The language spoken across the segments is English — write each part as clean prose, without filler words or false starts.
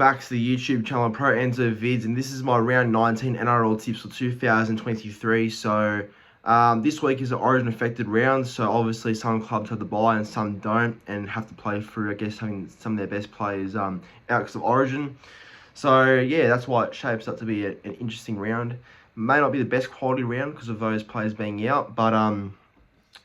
back to the YouTube channel Pro Enzo Vids, and this is my round 19 NRL tips for 2023. So this week is an Origin affected round, so obviously some clubs have the bye and some don't, and have to play through, I guess, having some of their best players out because of Origin. So yeah, that's why it shapes up to be an interesting round. May not be the best quality round because of those players being out, but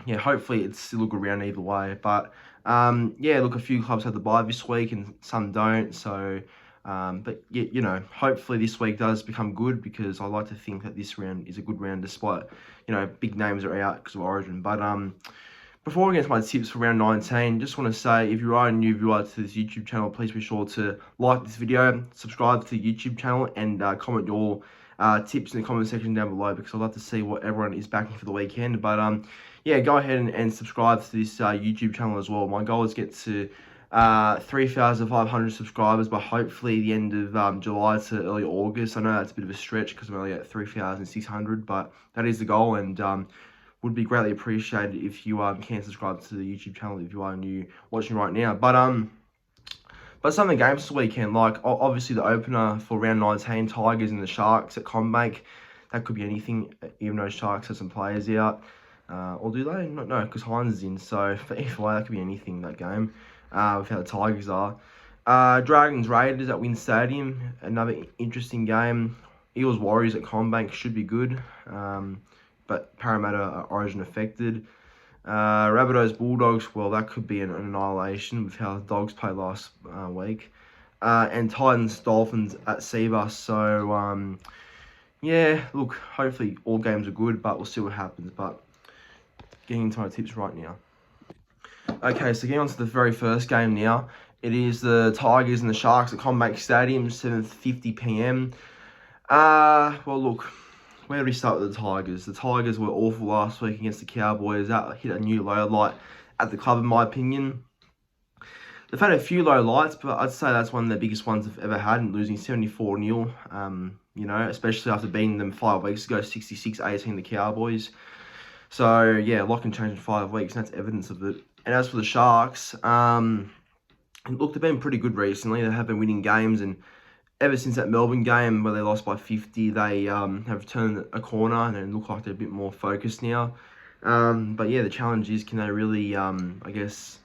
yeah, hopefully it's still a good round either way. But yeah, look, a few clubs have the bye this week and some don't. So, but yeah, you know, hopefully this week does become good, because I like to think that this round is a good round despite, you know, big names are out because of Origin. But before we get into my tips for round 19, just want to say, if you are a new viewer to this YouTube channel, please be sure to like this video, subscribe to the YouTube channel, and comment your tips in the comment section down below, because I'd love to see what everyone is backing for the weekend. But yeah, go ahead and subscribe to this YouTube channel as well. My goal is to get to 3,500 subscribers by hopefully the end of July to early August. I know that's a bit of a stretch because I'm only at 3,600, but that is the goal, and would be greatly appreciated if you can subscribe to the YouTube channel if you are new watching right now. But some of the games this weekend, like obviously the opener for round 19, Tigers and the Sharks at CommBank. That could be anything, even though Sharks have some players out. Or do they? No, because Hines is in. So for either way, that could be anything, that game, with how the Tigers are. Dragons Raiders at Wynn Stadium, another interesting game. Eels Warriors at CommBank should be good, but Parramatta are Origin affected. Rabbitohs Bulldogs, well, that could be an annihilation with how the Dogs played last week. And Titans Dolphins at Seabus. So yeah, look, hopefully all games are good, but we'll see what happens. But getting into my tips right now. Okay, so getting on to the very first game now. It is the Tigers and the Sharks at CommBank Stadium, 7:50 p.m. Well, look, where do we start with the Tigers? The Tigers were awful last week against the Cowboys. That hit a new low light at the club, in my opinion. They've had a few low lights, but I'd say that's one of the biggest ones they've ever had, losing 74-0. You know, especially after beating them 5 weeks ago, 66-18, the Cowboys. So yeah, a lot can change in 5 weeks, and that's evidence of it. And as for the Sharks, look, they've been pretty good recently. They have been winning games, and ever since that Melbourne game where they lost by 50, they have turned a corner and look like they're a bit more focused now. But yeah, the challenge is, can they really, I guess,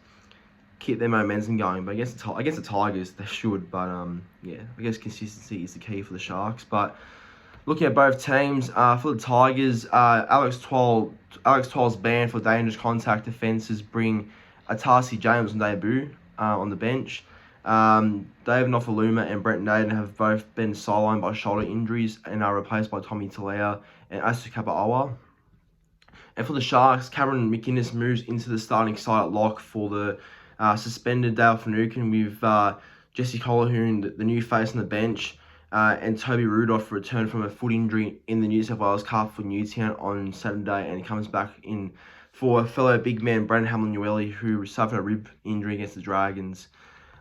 keep their momentum going? But against the Tigers, they should. But yeah, I guess consistency is the key for the Sharks. But looking at both teams, for the Tigers, Alex Twal's ban for dangerous contact offences bring Atasi James on debut on the bench. David Nofaluma and Brent Naden have both been sidelined by shoulder injuries and are replaced by Tommy Talea and Asu Kapaawa. And for the Sharks, Cameron McInnes moves into the starting side at lock for the suspended Dale Finucane, with Jesse Colquhoun, the new face on the bench, and Toby Rudolph returned from a foot injury in the New South Wales Cup for Newtown on Saturday, and he comes back in for fellow big man Brandon Hamlin-Uele, who suffered a rib injury against the Dragons.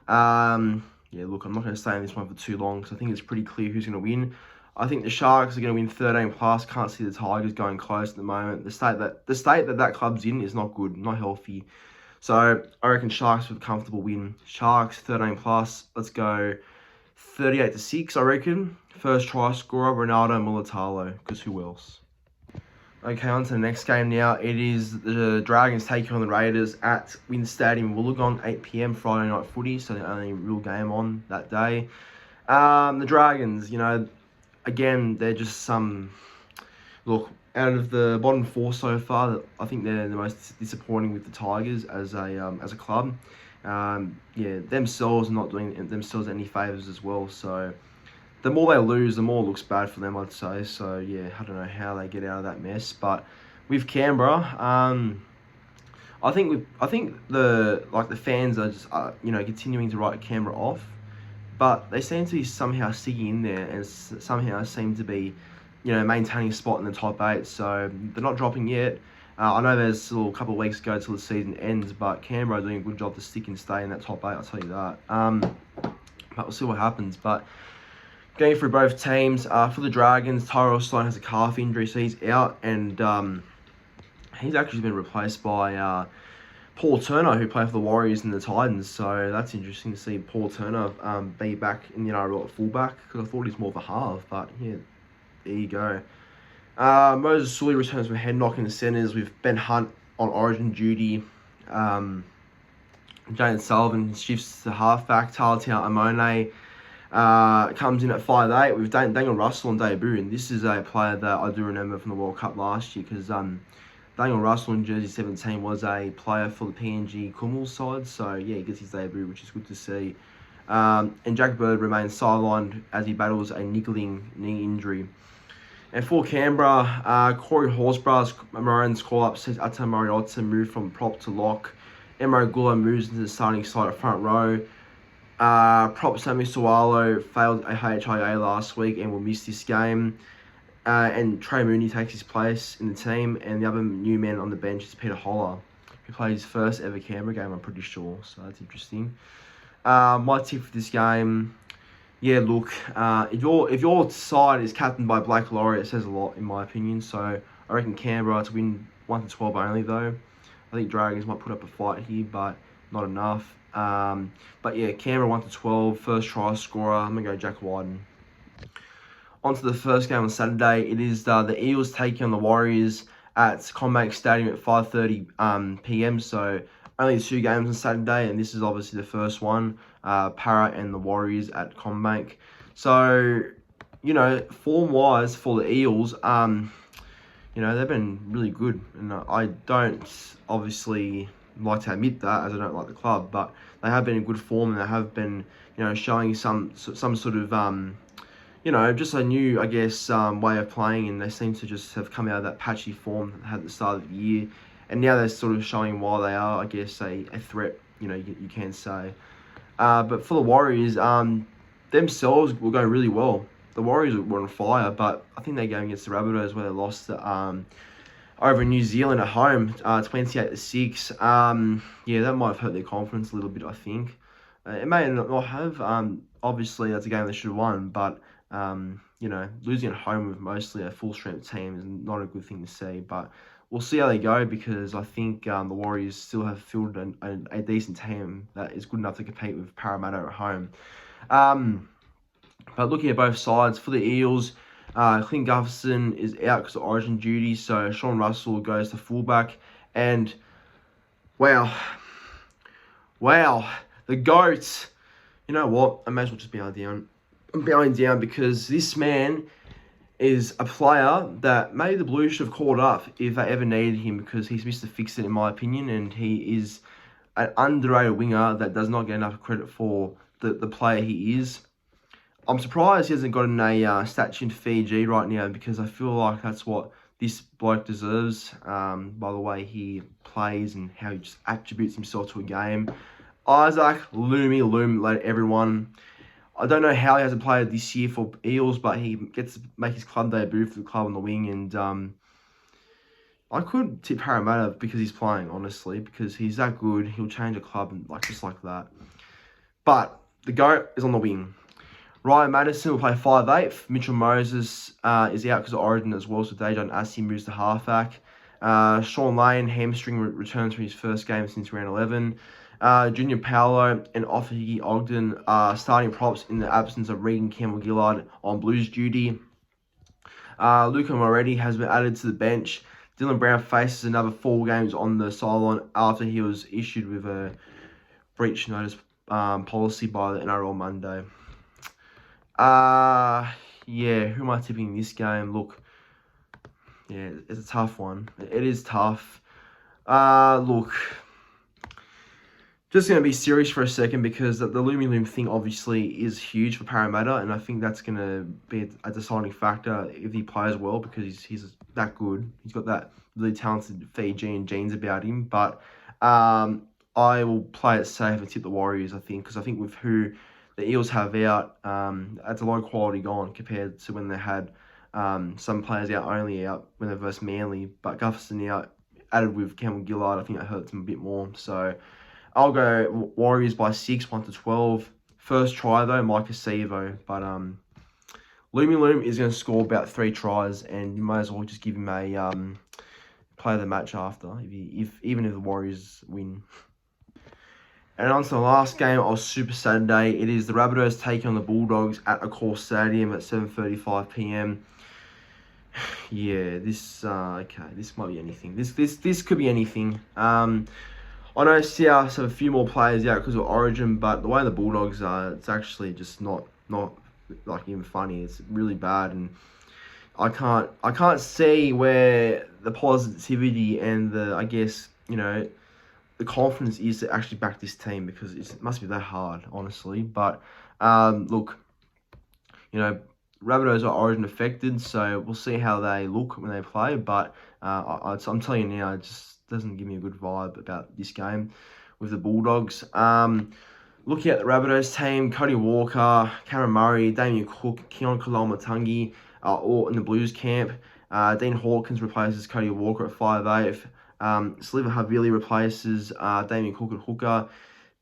Yeah, look, I'm not going to stay on this one for too long, because I think it's pretty clear who's going to win. I think the Sharks are going to win 13 plus. Can't see the Tigers going close at the moment. The state that club's in is not good, not healthy. So I reckon Sharks with a comfortable win. Sharks 13 plus. Let's go 38-6. I reckon. First try scorer Ronaldo Mulatalo, because who else? Okay, on to the next game now. It is the Dragons taking on the Raiders at Wynn Stadium, Wollongong, 8 p.m. Friday night footy, so the only real game on that day. The Dragons, you know, again, they're just some... Look, out of the bottom 4 so far, I think they're the most disappointing with the Tigers as a club. Yeah, themselves are not doing themselves any favours as well, so... The more they lose, the more it looks bad for them, I'd say. So yeah, I don't know how they get out of that mess. But with Canberra, I think the fans are just you know, continuing to write Canberra off, but they seem to be somehow sticking in there and somehow seem to be, you know, maintaining a spot in the top 8. So they're not dropping yet. I know there's still a couple of weeks to go till the season ends, but Canberra are doing a good job to stick and stay in that top 8. I'll tell you that. But we'll see what happens. But going through both teams, for the Dragons, Tyrell Sloan has a calf injury, so he's out, and he's actually been replaced by Paul Turner, who played for the Warriors and the Titans. So that's interesting to see Paul Turner be back in the NRL at fullback, because I thought he was more of a half. But yeah, there you go. Moses Sully returns from head knock in the centres with Ben Hunt on Origin duty. Jane Sullivan shifts to halfback. Talatia Amone comes in at 5'8" with Daniel Russell on debut. And this is a player that I do remember from the World Cup last year, because Daniel Russell in jersey 17 was a player for the PNG Kumul side. So yeah, he gets his debut, which is good to see. And Jack Bird remains sidelined as he battles a niggling knee injury. And for Canberra, Corey Horsburgh's Maroons call-up says Ata Mariota moved from prop to lock. Emro Gula moves into the starting side at front row. Prop Sammy Sualo failed a HIA last week and will miss this game. And Trey Mooney takes his place in the team. And the other new man on the bench is Peter Holler, who played his first ever Canberra game, I'm pretty sure. So that's interesting. My tip for this game... Yeah, look, if your side is captained by Blake Laurie, it says a lot in my opinion. So I reckon Canberra to win 1-12 only though. I think Dragons might put up a fight here, but not enough. But yeah, Canberra 1-12, first try scorer. I'm gonna go Jack Wyden. On to the first game on Saturday. It is the Eels taking on the Warriors at CommBank Stadium at 5:30 p.m. So only 2 games on Saturday, and this is obviously the first one. Para and the Warriors at CommBank. So, you know, form-wise for the Eels, you know, they've been really good. And I don't obviously like to admit that, as I don't like the club, but they have been in good form, and they have been, you know, showing some sort of, you know, just a new, I guess, way of playing, and they seem to just have come out of that patchy form that they had at the start of the year. And now they're sort of showing why they are, I guess, a threat, you know, you can say. But for the Warriors, themselves will go really well. The Warriors were on fire, but I think they're going against the Rabbitohs, where they lost over in New Zealand at home, 28-6. Yeah, that might have hurt their confidence a little bit, I think. It may not have. Obviously, that's a game they should have won, but, you know, losing at home with mostly a full-strength team is not a good thing to see. But we'll see how they go, because I think the Warriors still have fielded a decent team that is good enough to compete with Parramatta at home. But looking at both sides, for the Eels, Clint Gutherson is out because of Origin duty, so Sean Russell goes to fullback. And wow, the GOAT. You know what? I may as well just bow down. I'm bowing down, because this man is a player that maybe the Blues should have called up if they ever needed him, because he's Mr. Fix-It in my opinion, and he is an underrated winger that does not get enough credit for the player he is. I'm surprised he hasn't gotten a statue in Fiji right now, because I feel like that's what this bloke deserves, by the way he plays and how he just attributes himself to a game. Isaac Loom, let everyone. I don't know how he hasn't played this year for Eels, but he gets to make his club debut for the club on the wing. And I could tip Parramatta because he's playing, honestly, because he's that good. He'll change a club just like that. But the GOAT is on the wing. Ryan Madison will play 5'8". Mitchell Moses is out because of Origin as well, so Dejan Assi moves to halfback. Sean Lane, hamstring, returns from his first game since round 11. Junior Paolo and Offahy Ogden are starting props in the absence of Regan Campbell-Gillard on Blues duty. Luca Moretti has been added to the bench. Dylan Brown faces another 4 games on the sideline after he was issued with a breach notice policy by the NRL Monday. Yeah, who am I tipping in this game? Look, yeah, it's a tough one. It is tough. Look, just going to be serious for a second, because the Loomy Loom thing obviously is huge for Parramatta, and I think that's going to be a deciding factor if he plays well, because he's that good. He's got that really talented Fijian genes about him. But I will play it safe and tip the Warriors, I think, because I think with who the Eels have out, that's a low quality gone compared to when they had some players only out when they versus Manly. But Gutherson out, added with Campbell-Gillard, I think that hurts him a bit more. So I'll go Warriors by 6, 1-12. First try though, Micah Sevo. But Loomy Loom is going to score about 3 tries, and you may as well just give him a play the match after, even if the Warriors win. And on to the last game of Super Saturday. It is the Rabbitohs taking on the Bulldogs at Accor Stadium at 7:35 p.m. Yeah, this might be anything. This could be anything. I know South have a few more players out because of Origin, but the way the Bulldogs are, it's actually just not like even funny. It's really bad, and I can't see where the positivity and the confidence is to actually back this team, because it must be that hard, honestly. But look, Rabbitohs are Origin affected, so we'll see how they look when they play. But I'm telling you now, it just doesn't give me a good vibe about this game with the Bulldogs. Looking at the Rabbitohs team, Cody Walker, Cameron Murray, Damien Cook, Keon Kalamatangi are all in the Blues camp. Dean Hawkins replaces Cody Walker at 5'8". Sliver Havili replaces Damien Cook at hooker.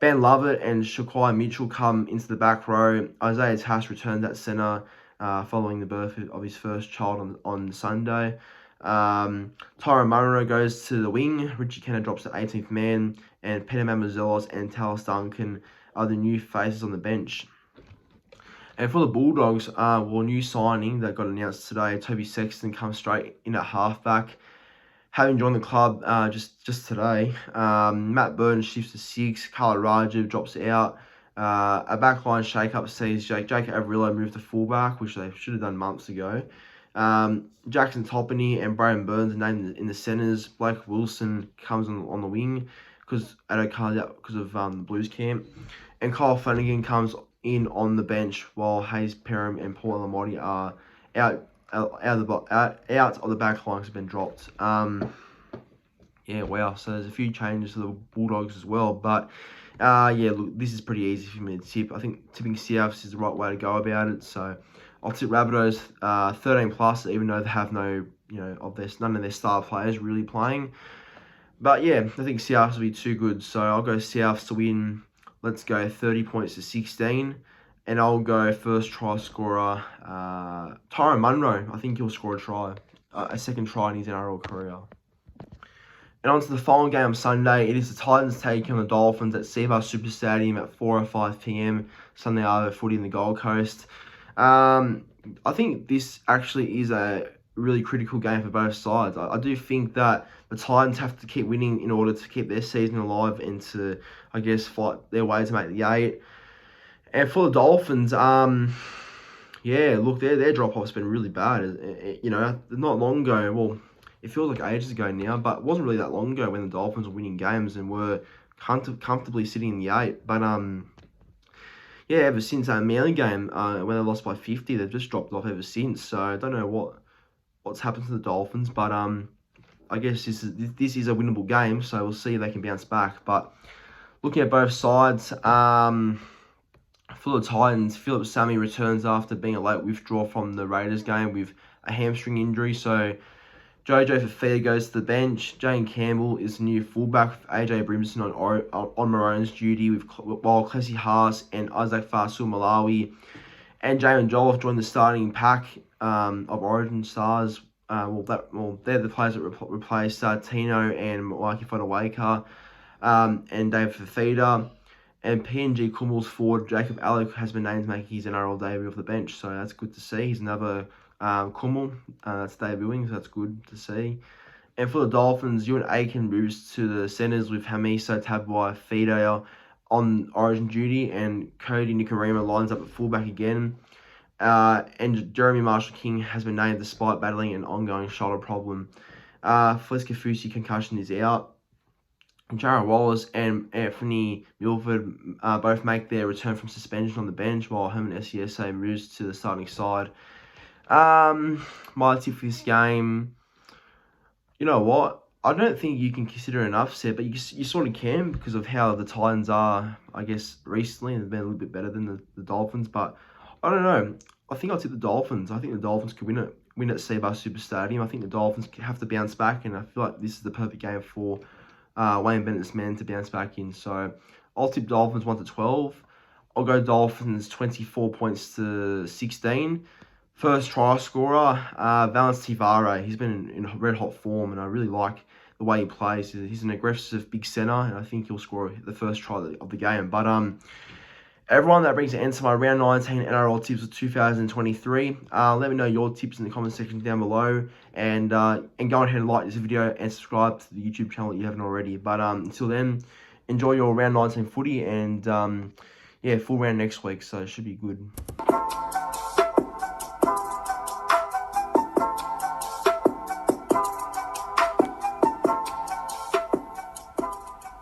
Ben Lovett and Shaquai Mitchell come into the back row. Isaiah Tass returns at centre following the birth of his first child on Sunday. Tyron Munro goes to the wing. Richie Kenner drops to 18th man. And Peter Mamazelos and Talis Duncan are the new faces on the bench. And for the Bulldogs, new signing that got announced today, Toby Sexton comes straight in at halfback. Having joined the club just today, Matt Burton shifts to 6. Carla Rajiv drops out. A backline shake-up sees Jacob Averillo move to fullback, which they should have done months ago. Jackson Toppany and Brayden Burns are named in the centres. Blake Wilson comes on the wing because Addo Carr's out because of the Blues camp. And Kyle Flanagan comes in on the bench while Hayes Perham and Paul Alamotti are out of the back line has been dropped. Yeah, wow. So there's a few changes to the Bulldogs as well. But look, this is pretty easy for me to tip. I think tipping Souths is the right way to go about it. So I'll tip Rabbitohs 13+, even though they have none of their star players really playing. But yeah, I think Souths will be too good. So I'll go Souths to win. Let's go 30 points to 16. And I'll go first try scorer, Tyron Munro. I think he'll score a second try in his NRL career. And on to the final game on Sunday. It is the Titans taking on the Dolphins at CBA Super Stadium at 4:05 p.m. Sunday Arvo footy in the Gold Coast. I think this actually is a really critical game for both sides. I do think that the Titans have to keep winning in order to keep their season alive and to, fight their way to make the 8. And for the Dolphins, look, their drop-off's been really bad. Not long ago, well, it feels like ages ago now, but it wasn't really that long ago when the Dolphins were winning games and were comfortably sitting in the 8. But, ever since that Manly game, when they lost by 50, they've just dropped off ever since. So I don't know what's happened to the Dolphins, but I guess this is a winnable game, so we'll see if they can bounce back. But looking at both sides, for the Titans, Philip Sammy returns after being a late withdrawal from the Raiders game with a hamstring injury. So Jojo Fafita goes to the bench. Jane Campbell is the new fullback with AJ Brimson on Maroon's duty, while Klesi Haas and Isaac Fasul Malawi and Jamin Jolliffe join the starting pack of Origin stars. They're the players that replace Tino and Mikey Fonawaka and Dave Fafita. And PNG Kummel's forward, Jacob Alec, has been named to make his NRL debut off the bench. So that's good to see. He's another Kummel that's debuting, so that's good to see. And for the Dolphins, Ewan Aiken moves to the centres with Hamiso Tabwai Fidel on Origin duty, and Cody Nikarima lines up at fullback again. And Jeremy Marshall-King has been named despite battling an ongoing shoulder problem. Felice Kafusi concussion is out. Jarrah Wallace and Anthony Milford both make their return from suspension on the bench, while Herman SCSA moves to the starting side. My tip for this game, you know what? I don't think you can consider an upset, but you sort of can because of how the Titans are, recently, and they've been a little bit better than the Dolphins. But I don't know. I think I'll tip the Dolphins. I think the Dolphins could win at CBA Super Stadium. I think the Dolphins have to bounce back, and I feel like this is the perfect game for Wayne Bennett's men to bounce back in. So I'll tip Dolphins 1-12. I'll go Dolphins 24 points to 16. First try scorer, Valence Tivare. He's been in red hot form, and I really like the way he plays. He's an aggressive big centre, and I think he'll score the first try of the game. But everyone, that brings an end to my round 19 NRL tips of 2023. Let me know your tips in the comment section down below, and go ahead and like this video and subscribe to the YouTube channel if you haven't already. But until then, enjoy your round 19 footy, and yeah, full round next week, so it should be good.